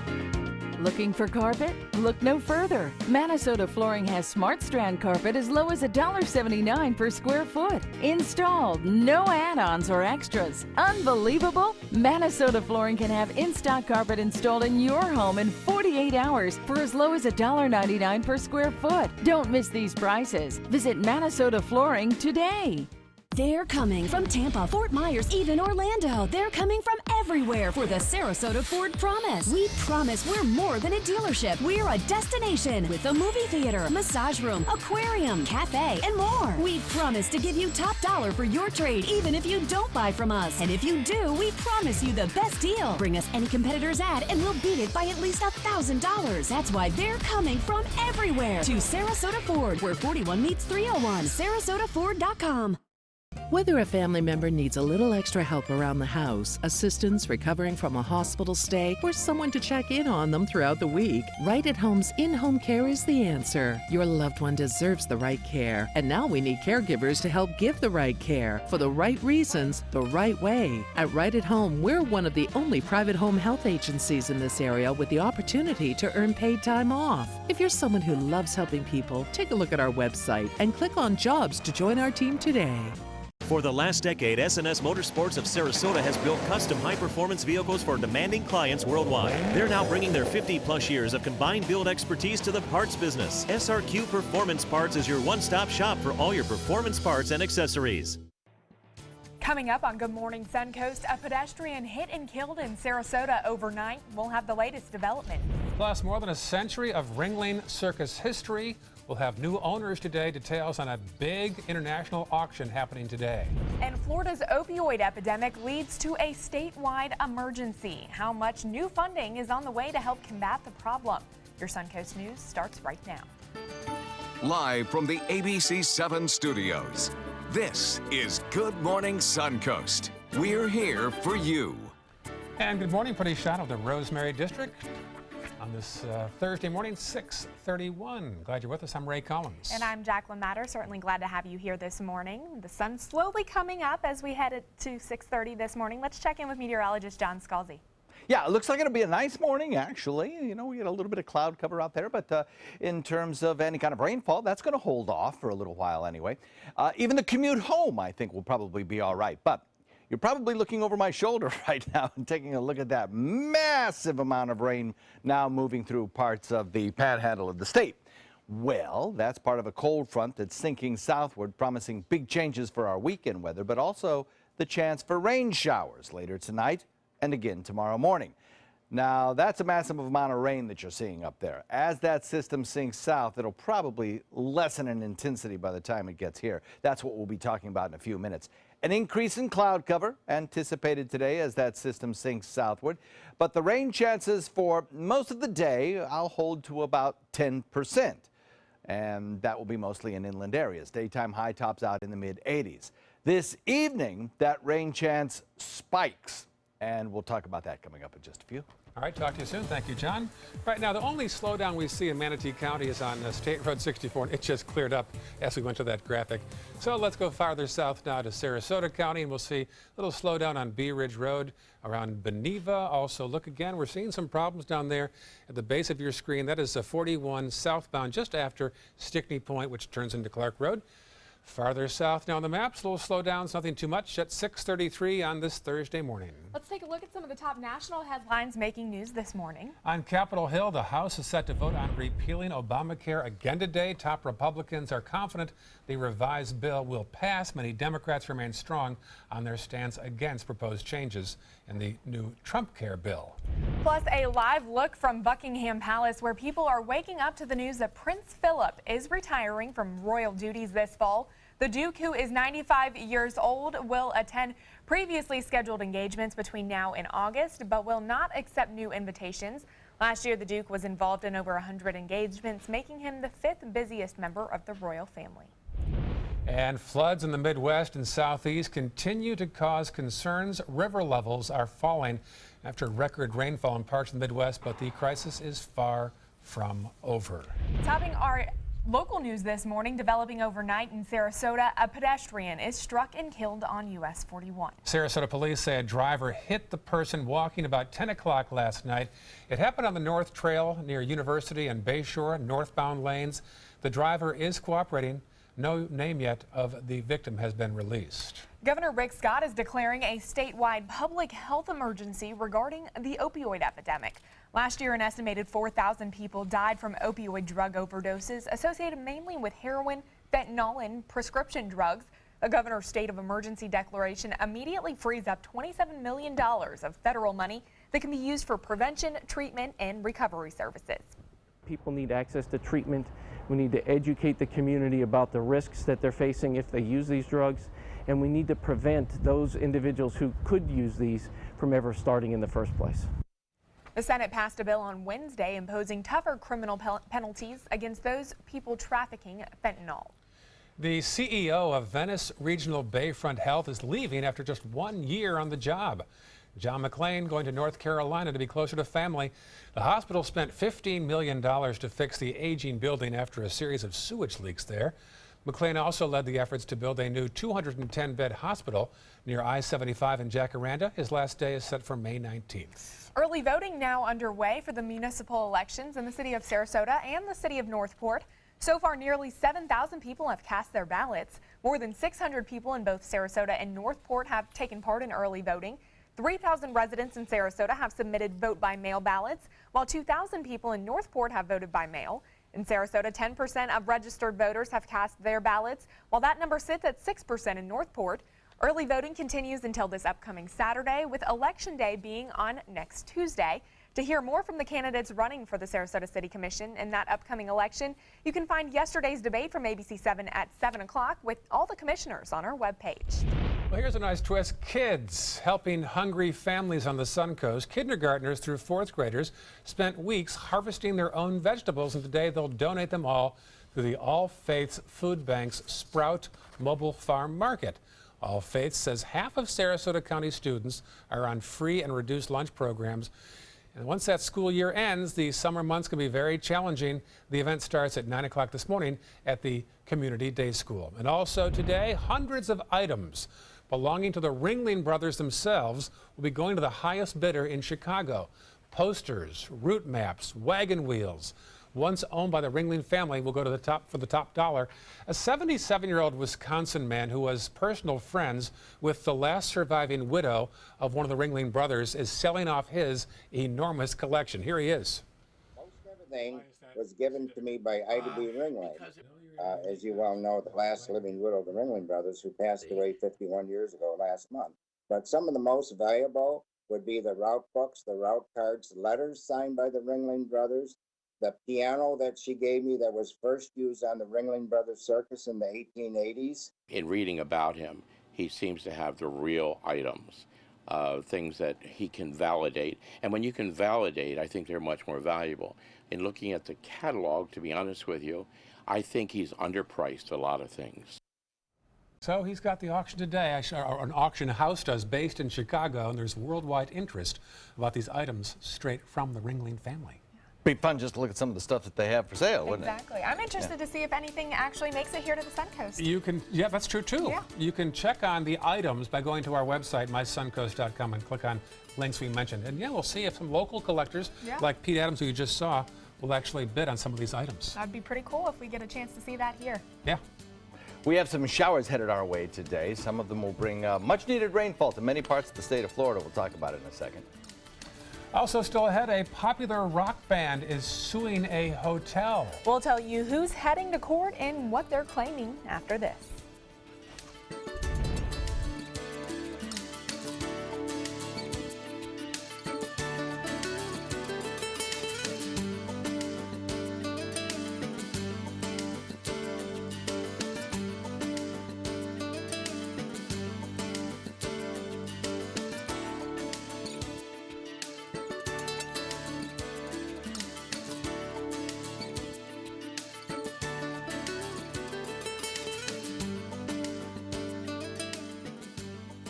Looking for carpet? Look no further. Minnesota Flooring has Smart Strand carpet as low as $1.79 per square foot. Installed, no add-ons or extras. Unbelievable? Minnesota Flooring can have in-stock carpet installed in your home in 48 hours for as low as $1.99 per square foot. Don't miss these prices. Visit Minnesota Flooring today. They're coming from Tampa, Fort Myers, even Orlando. They're coming from everywhere for the Sarasota Ford Promise. We promise we're more than a dealership. We're a destination with a movie theater, massage room, aquarium, cafe, and more. We promise to give you top dollar for your trade, even if you don't buy from us. And if you do, we promise you the best deal. Bring us any competitor's ad and we'll beat it by at least $1,000. That's why they're coming from everywhere to Sarasota Ford, where 41 meets 301. SarasotaFord.com. Whether a family member needs a little extra help around the house, assistance recovering from a hospital stay, or someone to check in on them throughout the week, Right at Home's in-home care is the answer. Your loved one deserves the right care, and now we need caregivers to help give the right care for the right reasons, the right way. At Right at Home, we're one of the only private home health agencies in this area with the opportunity to earn paid time off. If you're someone who loves helping people, take a look at our website and click on Jobs to join our team today. For the last decade, S&S Motorsports of Sarasota has built custom high-performance vehicles for demanding clients worldwide. They're now bringing their 50-plus years of combined build expertise to the parts business. SRQ Performance Parts is your one-stop shop for all your performance parts and accessories. Coming up on Good Morning Suncoast, a pedestrian hit and killed in Sarasota overnight. We'll have the latest development. Plus, more than a century of Ringling Circus history. We'll have new owners today. Details on a big international auction happening today. And Florida's opioid epidemic leads to a statewide emergency. How much new funding is on the way to help combat the problem? Your Suncoast News starts right now. Live from the ABC 7 studios, this is Good Morning Suncoast. We're here for you. And good morning, pretty shot of the Rosemary District. On this Thursday morning, 6:31. Glad you're with us. I'm Ray Collins. And I'm Jacqueline Matter. Certainly glad to have you here this morning. The sun's slowly coming up as we head to 6:30 this morning. Let's check in with meteorologist John Scalzi. Yeah, it looks like it'll be a nice morning, actually. You know, we get a little bit of cloud cover out there, but in terms of any kind of rainfall, that's going to hold off for a little while anyway. Even the commute home, I think, will probably be all right. But you're probably looking over my shoulder right now and taking a look at that massive amount of rain now moving through parts of the panhandle of the state. Well, that's part of a cold front that's sinking southward, promising big changes for our weekend weather, but also the chance for rain showers later tonight and again tomorrow morning. Now, that's a massive amount of rain that you're seeing up there. As that system sinks south, it'll probably lessen in intensity by the time it gets here. That's what we'll be talking about in a few minutes. An increase in cloud cover anticipated today as that system sinks southward, but the rain chances for most of the day I'll hold to about 10%, and that will be mostly in inland areas. Daytime high tops out in the mid-80s. This evening, that rain chance spikes, and we'll talk about that coming up in just a few. All right, talk to you soon. Thank you, John. Right now, the only slowdown we see in Manatee County is on State Road 64, and it just cleared up as we went to that graphic. So let's go farther south now to Sarasota County, and we'll see a little slowdown on Bee Ridge Road around Beneva. Also, look again, we're seeing some problems down there at the base of your screen. That is 41 southbound just after Stickney Point, which turns into Clark Road. Farther south now on the maps, little slowdowns, nothing too much at 6:33 on this Thursday morning. Let's take a look at some of the top national headlines making news this morning. On Capitol Hill, the House is set to vote on repealing Obamacare again today. Top Republicans are confident the revised bill will pass. Many Democrats remain strong on their stance against proposed changes in the new Trump Care bill. Plus, a live look from Buckingham Palace where people are waking up to the news that Prince Philip is retiring from royal duties this fall. The Duke, who is 95 years old, will attend previously scheduled engagements between now and August, but will not accept new invitations. Last year, the Duke was involved in over 100 engagements, making him the 5th busiest member of the royal family. And floods in the Midwest and Southeast continue to cause concerns. River levels are falling after record rainfall in parts of the Midwest, but the crisis is far from over. Topping our Local news this morning developing overnight in Sarasota. A pedestrian is struck and killed on US 41. Sarasota police say a driver hit the person walking about 10 o'clock last night. It happened on the North Trail near University and Bayshore, northbound lanes. The driver is cooperating. No name yet of the victim has been released. Governor Rick Scott is declaring a statewide public health emergency regarding the opioid epidemic. Last year, an estimated 4,000 people died from opioid drug overdoses associated mainly with heroin, fentanyl, and prescription drugs. The governor's state of emergency declaration immediately frees up $27 million of federal money that can be used for prevention, treatment, and recovery services. People need access to treatment. We need to educate the community about the risks that they're facing if they use these drugs, and we need to prevent those individuals who could use these from ever starting in the first place. The Senate passed a bill on Wednesday imposing tougher criminal penalties against those people trafficking fentanyl. The CEO of Venice Regional Bayfront Health is leaving after just 1 year on the job. John McLean going to North Carolina to be closer to family. The hospital spent $15 million to fix the aging building after a series of sewage leaks there. McLean also led the efforts to build a new 210-bed hospital near I-75 in Jacaranda. His last day is set for May 19th. Early voting now underway for the municipal elections in the city of Sarasota and the city of Northport. So far, nearly 7,000 people have cast their ballots. More than 600 people in both Sarasota and Northport have taken part in early voting. 3,000 residents in Sarasota have submitted vote-by-mail ballots, while 2,000 people in Northport have voted by mail. In Sarasota, 10% of registered voters have cast their ballots, while that number sits at 6% in Northport. Early voting continues until this upcoming Saturday, with Election Day being on next Tuesday. To hear more from the candidates running for the Sarasota City Commission in that upcoming election, you can find yesterday's debate from ABC 7 at 7 o'clock with all the commissioners on our webpage. Well, here's a nice twist. Kids helping hungry families on the Suncoast. Kindergartners through fourth graders spent weeks harvesting their own vegetables, and today they'll donate them all to the All Faiths Food Bank's Sprout Mobile Farm Market. All Faiths says half of Sarasota County students are on free and reduced lunch programs. And once that school year ends, the summer months can be very challenging. The event starts at 9 o'clock this morning at the Community Day School. And also today, hundreds of items belonging to the Ringling Brothers themselves will be going to the highest bidder in Chicago. Posters, route maps, wagon wheels, once owned by the Ringling family, will go to the top for the top dollar. A 77-year-old Wisconsin man who was personal friends with the last surviving widow of one of the Ringling brothers is selling off his enormous collection. Here he is. Most everything was given to me by Ida B. Ringling. As you well know, the last living widow of the Ringling brothers, who passed away 51 years ago last month. But some of the most valuable would be the route books, the route cards, letters signed by the Ringling brothers, the piano that she gave me that was first used on the Ringling Brothers Circus in the 1880s. In reading about him, he seems to have the real items, things that he can validate. And when you can validate, I think they're much more valuable. In looking at the catalog, to be honest with you, I think he's underpriced a lot of things. So he's got the auction today, or an auction house does, based in Chicago, and there's worldwide interest about these items straight from the Ringling family. Be fun just to look at some of the stuff that they have for sale, wouldn't it? Exactly. I'm interested to see if anything actually makes it here to the Suncoast. You can, yeah, that's true too. Yeah. You can check on the items by going to our website, mysuncoast.com, and click on links we mentioned. And yeah, we'll see if some local collectors, like Pete Adams, who you just saw, will actually bid on some of these items. That'd be pretty cool if we get a chance to see that here. Yeah. We have some showers headed our way today. Some of them will bring much needed rainfall to many parts of the state of Florida. We'll talk about it in a second. Also still ahead, a popular rock band is suing a hotel. We'll tell you who's heading to court and what they're claiming after this.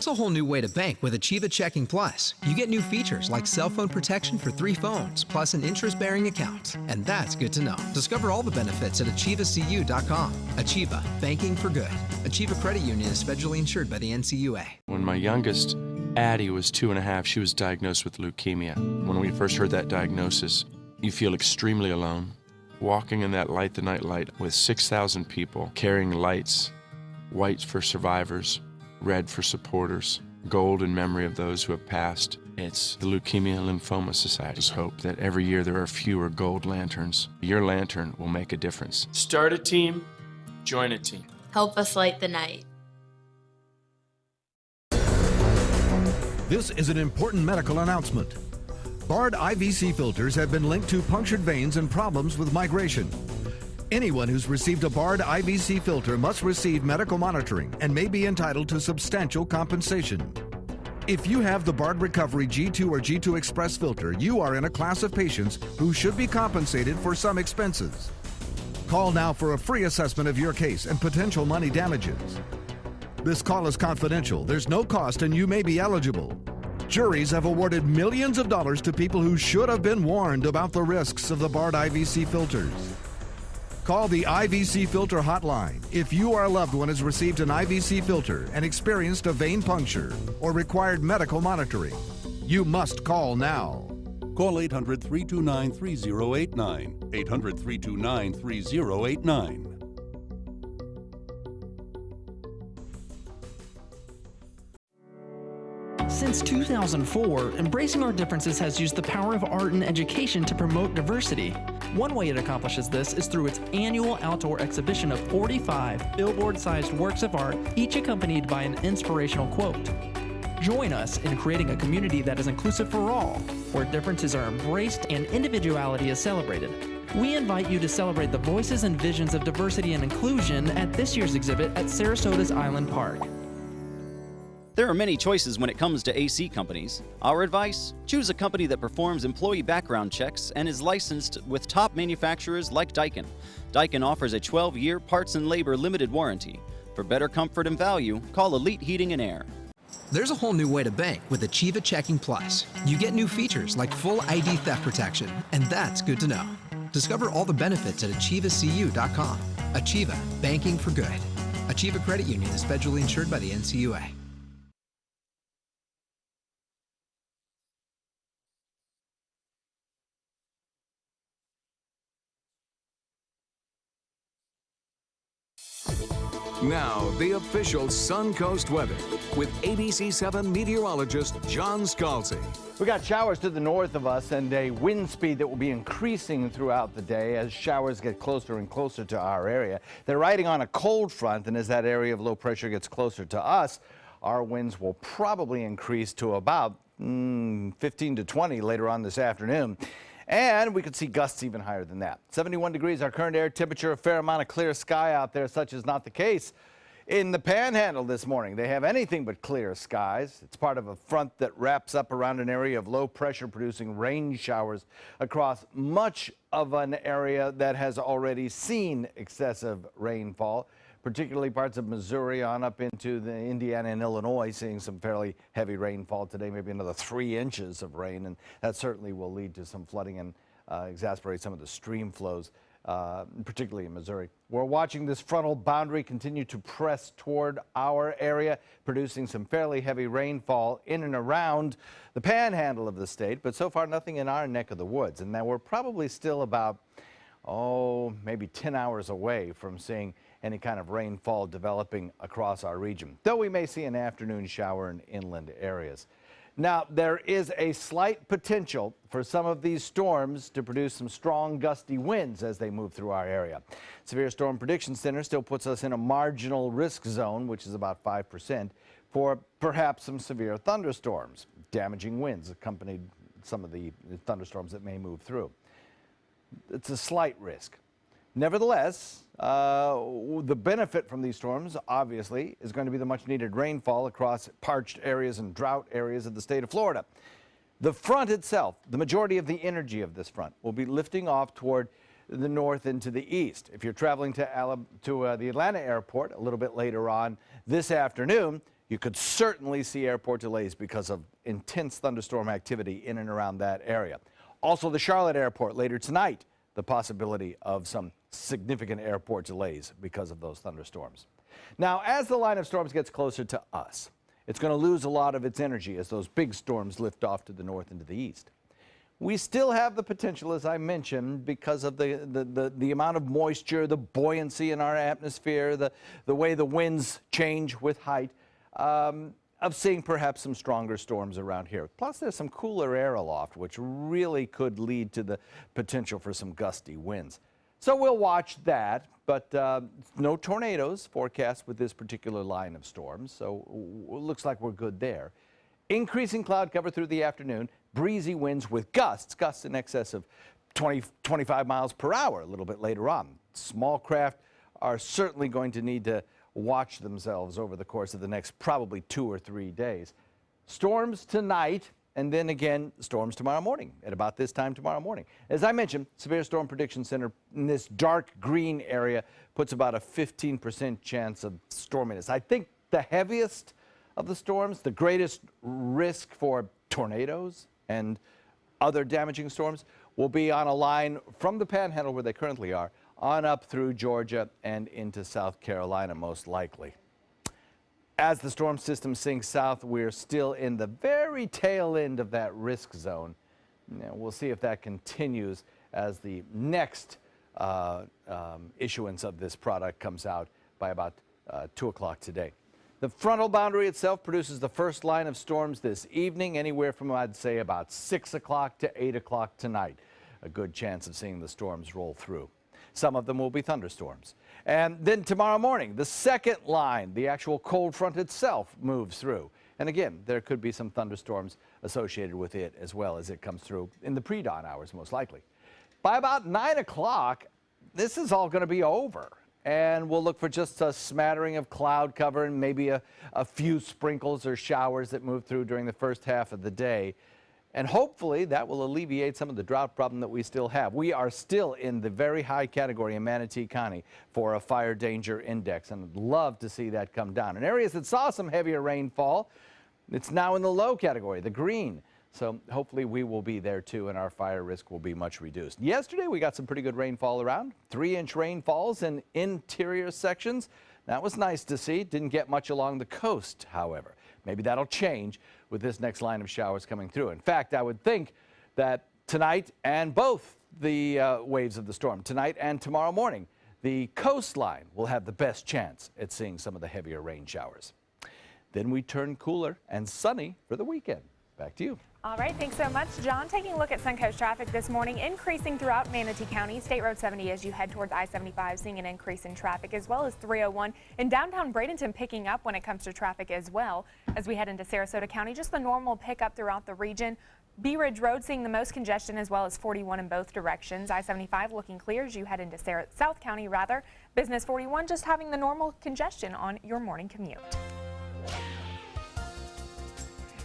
That's a whole new way to bank with Achieva Checking Plus. You get new features like cell phone protection for 3 phones, plus an interest-bearing account. And that's good to know. Discover all the benefits at achievacu.com. Achieva, banking for good. Achieva Credit Union is federally insured by the NCUA. When my youngest, Addie, was 2.5, she was diagnosed with leukemia. When we first heard that diagnosis, you feel extremely alone. Walking in that Light the Night light with 6,000 people carrying lights, white for survivors, red for supporters, gold in memory of those who have passed. It's the Leukemia and Lymphoma Society's hope that every year there are fewer gold lanterns. Your lantern will make a difference. Start a team, join a team. Help us light the night. This is an important medical announcement. Bard IVC filters have been linked to punctured veins and problems with migration. Anyone who's received a Bard IVC filter must receive medical monitoring and may be entitled to substantial compensation. If you have the Bard Recovery G2 or G2 Express filter, you are in a class of patients who should be compensated for some expenses. Call now for a free assessment of your case and potential money damages. This call is confidential. There's no cost and you may be eligible. Juries have awarded millions of dollars to people who should have been warned about the risks of the Bard IVC filters. Call the IVC Filter Hotline if you or a loved one has received an IVC filter and experienced a vein puncture or required medical monitoring. You must call now. Call 800-329-3089. 800-329-3089. Since 2004, Embracing Our Differences has used the power of art and education to promote diversity. One way it accomplishes this is through its annual outdoor exhibition of 45 billboard-sized works of art, each accompanied by an inspirational quote. Join us in creating a community that is inclusive for all, where differences are embraced and individuality is celebrated. We invite you to celebrate the voices and visions of diversity and inclusion at this year's exhibit at Sarasota's Island Park. There are many choices when it comes to AC companies. Our advice? Choose a company that performs employee background checks and is licensed with top manufacturers like Daikin. Daikin offers a 12-year parts and labor limited warranty. For better comfort and value, call Elite Heating and Air. There's a whole new way to bank with Achieva Checking Plus. You get new features like full ID theft protection, and that's good to know. Discover all the benefits at achievacu.com. Achieva, banking for good. Achieva Credit Union is federally insured by the NCUA. Now, the official Suncoast weather with ABC7 meteorologist John Scalzi. We got showers to the north of us and a wind speed that will be increasing throughout the day as showers get closer and closer to our area. They're riding on a cold front, and as that area of low pressure gets closer to us, our winds will probably increase to about 15 to 20 later on this afternoon. And we could see gusts even higher than that. 71 degrees, our current air temperature, a fair amount of clear sky out there. Such is not the case in the Panhandle this morning. They have anything but clear skies. It's part of a front that wraps up around an area of low pressure, producing rain showers across much of an area that has already seen excessive rainfall, particularly parts of Missouri on up into the Indiana and Illinois, seeing some fairly heavy rainfall today, maybe another 3 inches of rain, and that certainly will lead to some flooding and exacerbate some of the stream flows, particularly in Missouri. We're watching this frontal boundary continue to press toward our area, producing some fairly heavy rainfall in and around the Panhandle of the state, but so far nothing in our neck of the woods. And now we're probably still about, maybe 10 hours away from seeing any kind of rainfall developing across our region, though we may see an afternoon shower in inland areas. Now, there is a slight potential for some of these storms to produce some strong gusty winds as they move through our area. Severe Storm Prediction Center still puts us in a marginal risk zone, which is about 5%, for perhaps some severe thunderstorms. Damaging winds accompanied some of the thunderstorms that may move through. It's a slight risk. Nevertheless, the benefit from these storms, obviously, is going to be the much-needed rainfall across parched areas and drought areas of the state of Florida. The front itself, the majority of the energy of this front, will be lifting off toward the north and to the east. If you're traveling to the Atlanta airport a little bit later on this afternoon, You could certainly see airport delays because of intense thunderstorm activity in and around that area. Also, the Charlotte airport later tonight, the possibility of some significant airport delays because of those thunderstorms. Now, as the line of storms gets closer to us, it's going to lose a lot of its energy as those big storms lift off to the north and to the east. We still have the potential, as I mentioned, because of the amount of moisture, the buoyancy in our atmosphere, the way the winds change with height, of seeing perhaps some stronger storms around here. Plus, there's some cooler air aloft, which really could lead to the potential for some gusty winds. So we'll watch that, but no tornadoes forecast with this particular line of storms, so it looks like we're good there. Increasing cloud cover through the afternoon, breezy winds with gusts in excess of 25 miles per hour a little bit later on. Small craft are certainly going to need to watch themselves over the course of the next probably 2 or 3 days. Storms tonight, and then again storms tomorrow morning at about this time tomorrow morning. As I mentioned, Severe Storm Prediction Center in this dark green area puts about a 15% chance of storminess. I think the heaviest of the storms, the greatest risk for tornadoes and other damaging storms, will be on a line from the Panhandle where they currently are on up through Georgia and into South Carolina most likely. As the storm system sinks south, we're still in the very tail end of that risk zone. Now, we'll see if that continues as the next issuance of this product comes out by about 2 o'clock today. The frontal boundary itself produces the first line of storms this evening, anywhere from, I'd say, about 6 o'clock to 8 o'clock tonight. A good chance of seeing the storms roll through. Some of them will be thunderstorms. And then tomorrow morning, the second line, the actual cold front itself, moves through. And again, there could be some thunderstorms associated with it as well as it comes through in the pre-dawn hours, most likely. By about 9 o'clock, this is all going to be over. And we'll look for just a smattering of cloud cover and maybe a few sprinkles or showers that move through during the first half of the day. And hopefully that will alleviate some of the drought problem that we still have. We are still in the very high category in Manatee County for a fire danger index, and I'd love to see that come down. In areas that saw some heavier rainfall, it's now in the low category, the green. So hopefully we will be there too, and our fire risk will be much reduced. Yesterday we got some pretty good rainfall around, 3-inch rainfalls in interior sections. That was nice to see. Didn't get much along the coast, however. Maybe that'll change with this next line of showers coming through. In fact, I would think that tonight and both the waves of the storm, tonight and tomorrow morning, the coastline will have the best chance at seeing some of the heavier rain showers. Then we turn cooler and sunny for the weekend. Back to you. All right, thanks so much, John. Taking a look at Suncoast traffic this morning, increasing throughout Manatee County. State Road 70 as you head towards I-75, seeing an increase in traffic, as well as 301. In downtown Bradenton, picking up when it comes to traffic as well. As we head into Sarasota County, just the normal pickup throughout the region. Bee Ridge Road seeing the most congestion, as well as 41 in both directions. I-75 looking clear as you head into South County, rather. Business 41 just having the normal congestion on your morning commute.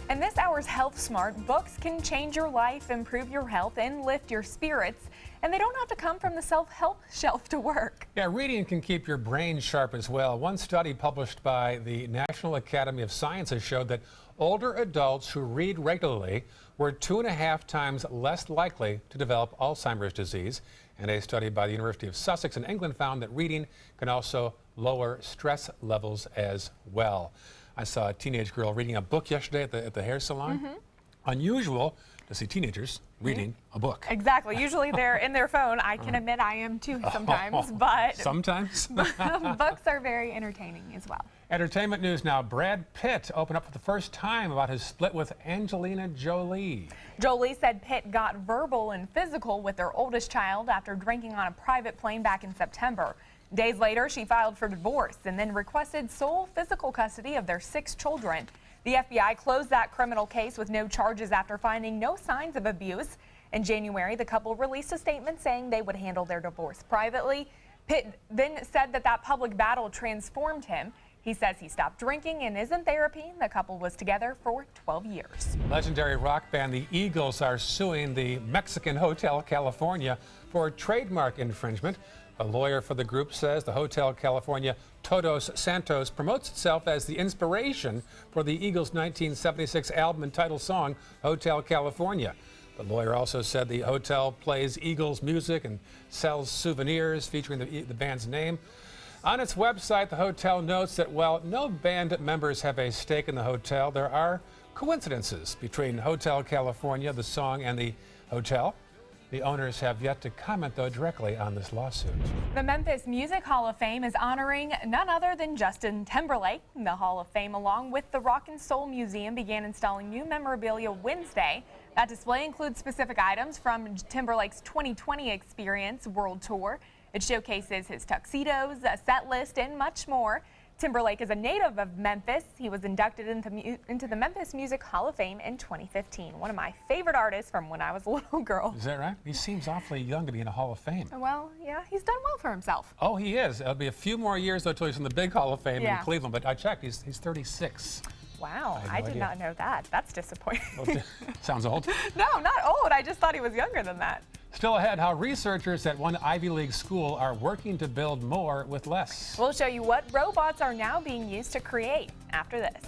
And this hour's Health Smart, books can change your life, improve your health, and lift your spirits. And they don't have to come from the self-help shelf to work. Yeah, reading can keep your brain sharp as well. One study published by the National Academy of Sciences showed that older adults who read regularly were 2.5 times less likely to develop Alzheimer's disease. And a study by the University of Sussex in England found that reading can also lower stress levels as well. I saw a teenage girl reading a book yesterday at the hair salon. Unusual to see teenagers reading a book. Exactly. Usually they're in their phone. I can admit I am too sometimes, but sometimes books are very entertaining as well. Entertainment news now. Brad Pitt opened up for the first time about his split with Angelina Jolie. Jolie said Pitt got verbal and physical with their oldest child after drinking on a private plane back in September. Days later, she filed for divorce and then requested sole physical custody of their 6 children. The FBI closed that criminal case with no charges after finding no signs of abuse. In January, the couple released a statement saying they would handle their divorce privately. Pitt then said that public battle transformed him. He says he stopped drinking and is in therapy. The couple was together for 12 years. Legendary rock band the Eagles are suing the Mexican Hotel California for trademark infringement. A lawyer for the group says the Hotel California Todos Santos promotes itself as the inspiration for the Eagles' 1976 album and title song, Hotel California. The lawyer also said the hotel plays Eagles music and sells souvenirs featuring the band's name. On its website, the hotel notes that while no band members have a stake in the hotel, there are coincidences between Hotel California, the song, and the hotel. The owners have yet to comment, though, directly on this lawsuit. The Memphis Music Hall of Fame is honoring none other than Justin Timberlake. The Hall of Fame, along with the Rock and Soul Museum, began installing new memorabilia Wednesday. That display includes specific items from Timberlake's 2020 Experience World Tour. It showcases his tuxedos, a set list, and much more. Timberlake is a native of Memphis. He was inducted into the Memphis Music Hall of Fame in 2015. One of my favorite artists from when I was a little girl. Is that right? He seems awfully young to be in a Hall of Fame. Well, yeah, he's done well for himself. Oh, he is. It'll be a few more years, though, until he's in the big Hall of Fame in Cleveland. But I checked, he's 36. Wow, I did not know that. That's disappointing. Well, sounds old. No, not old. I just thought he was younger than that. Still ahead, how researchers at one Ivy League school are working to build more with less. We'll show you what robots are now being used to create after this.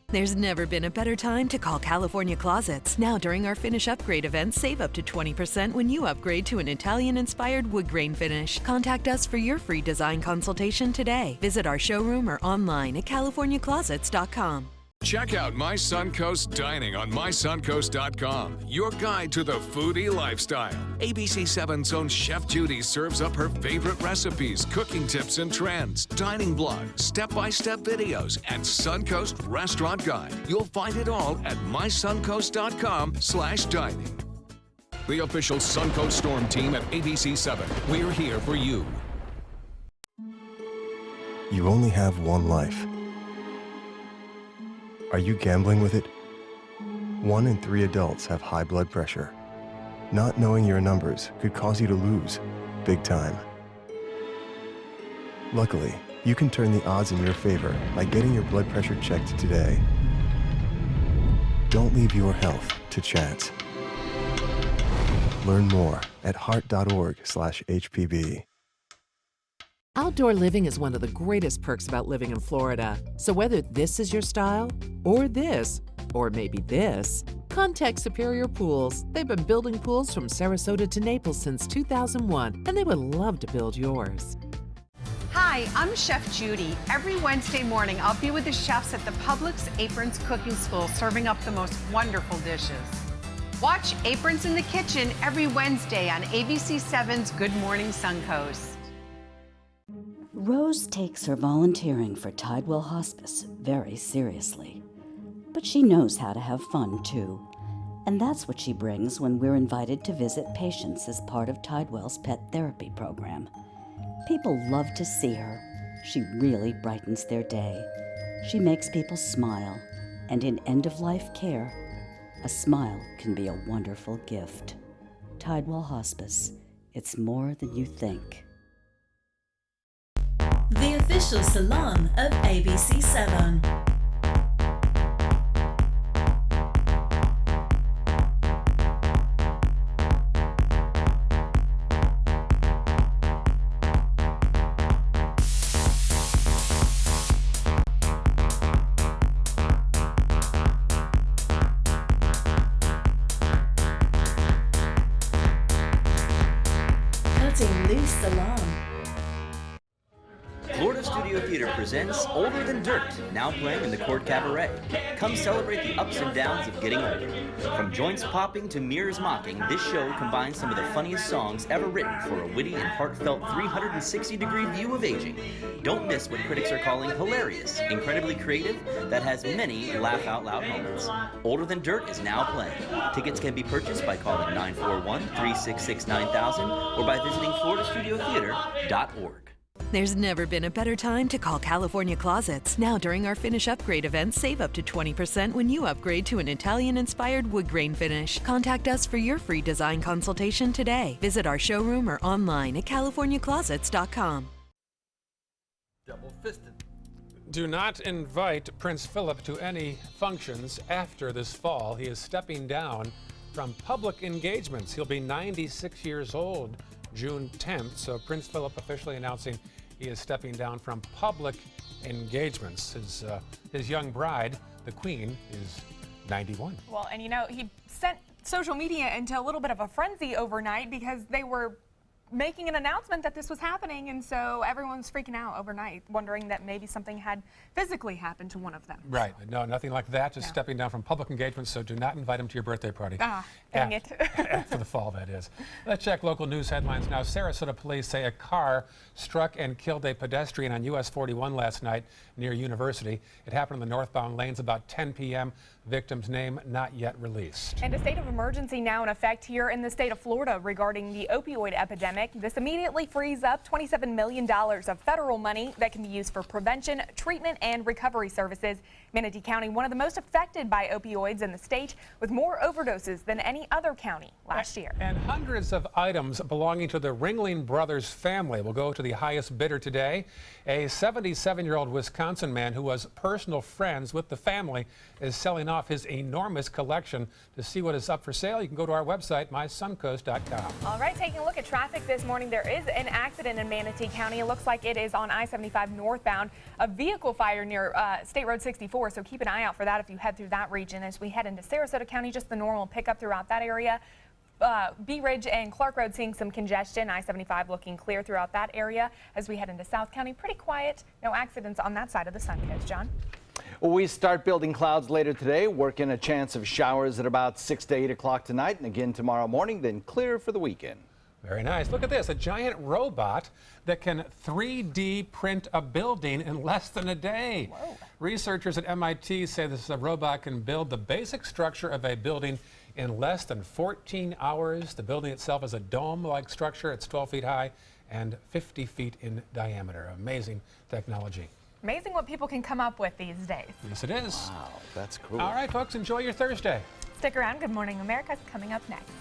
There's never been a better time to call California Closets. Now during our Finish Upgrade event, save up to 20% when you upgrade to an Italian-inspired wood grain finish. Contact us for your free design consultation today. Visit our showroom or online at californiaclosets.com. Check out My Suncoast Dining on mysuncoast.com, your guide to the foodie lifestyle. ABC 7's own Chef Judy serves up her favorite recipes, cooking tips and trends, dining blogs, step-by-step videos, and Suncoast Restaurant Guide. You'll find it all at mysuncoast.com/dining. The official Suncoast Storm team at ABC 7. We're here for you. You only have one life. Are you gambling with it? 1 in 3 adults have high blood pressure. Not knowing your numbers could cause you to lose, big time. Luckily, you can turn the odds in your favor by getting your blood pressure checked today. Don't leave your health to chance. Learn more at heart.org/HPB. Outdoor living is one of the greatest perks about living in Florida. So whether this is your style, or this, or maybe this, contact Superior Pools. They've been building pools from Sarasota to Naples since 2001, and they would love to build yours. Hi, I'm Chef Judy. Every Wednesday morning, I'll be with the chefs at the Publix Aprons Cooking School, serving up the most wonderful dishes. Watch Aprons in the Kitchen every Wednesday on ABC 7's Good Morning Suncoast. Rose takes her volunteering for Tidewell Hospice very seriously. But she knows how to have fun, too. And that's what she brings when we're invited to visit patients as part of Tidewell's pet therapy program. People love to see her. She really brightens their day. She makes people smile. And in end-of-life care, a smile can be a wonderful gift. Tidewell Hospice. It's more than you think. The official salon of ABC 7. Cutting Loose Salon. Florida Studio Theater presents Older Than Dirt, now playing in the Court Cabaret. Come celebrate the ups and downs of getting older. From joints popping to mirrors mocking, this show combines some of the funniest songs ever written for a witty and heartfelt 360-degree view of aging. Don't miss what critics are calling hilarious, incredibly creative, that has many laugh-out-loud moments. Older Than Dirt is now playing. Tickets can be purchased by calling 941-366-9000 or by visiting floridastudiotheater.org. There's never been a better time to call California Closets. Now during our Finish Upgrade event, save up to 20% when you upgrade to an Italian-inspired wood grain finish. Contact us for your free design consultation today. Visit our showroom or online at californiaclosets.com. Double-fisted. Do not invite Prince Philip to any functions after this fall. He is stepping down from public engagements. He'll be 96 years old June 10th. So Prince Philip officially announcing he is stepping down from public engagements. His young bride, the Queen, is 91. Well, and you know, he sent social media into a little bit of a frenzy overnight because they were making an announcement that this was happening, and so everyone's freaking out overnight, wondering that maybe something had physically happened to one of them. Right. No, nothing like that. Just stepping down from public engagements, so do not invite him to your birthday party. Ah, dang it. After the fall, that is. Let's check local news headlines now. Sarasota police say a car struck and killed a pedestrian on US 41 last night near University. It happened in the northbound lanes about 10 p.m. Victim's name not yet released. And a state of emergency now in effect here in the state of Florida regarding the opioid epidemic. This immediately frees up $27 million of federal money that can be used for prevention, treatment, and recovery services. Manatee County, one of the most affected by opioids in the state, with more overdoses than any other county last year. And hundreds of items belonging to the Ringling Brothers family will go to the highest bidder today. A 77-year-old Wisconsin man who was personal friends with the family is selling off his enormous collection. To see what is up for sale, you can go to our website, mysuncoast.com. All right, taking a look at traffic this morning. There is an accident in Manatee County. It looks like it is on I-75 northbound. A vehicle fire near State Road 64, so keep an eye out for that if you head through that region. As we head into Sarasota County, just the normal pickup throughout that area. Bee Ridge and Clark Road seeing some congestion. I-75 looking clear throughout that area. As we head into South County, pretty quiet. No accidents on that side of the Suncoast. John? We start building clouds later today, working a chance of showers at about 6 to 8 o'clock tonight and again tomorrow morning, then clear for the weekend. Very nice. Look at this, a giant robot that can 3D print a building in less than a day. Whoa. Researchers at MIT say this robot can build the basic structure of a building in less than 14 hours. The building itself is a dome-like structure. It's 12 feet high and 50 feet in diameter. Amazing technology. Amazing what people can come up with these days. Yes, it is. Wow, that's cool. All right, folks, enjoy your Thursday. Stick around. Good Morning America's coming up next.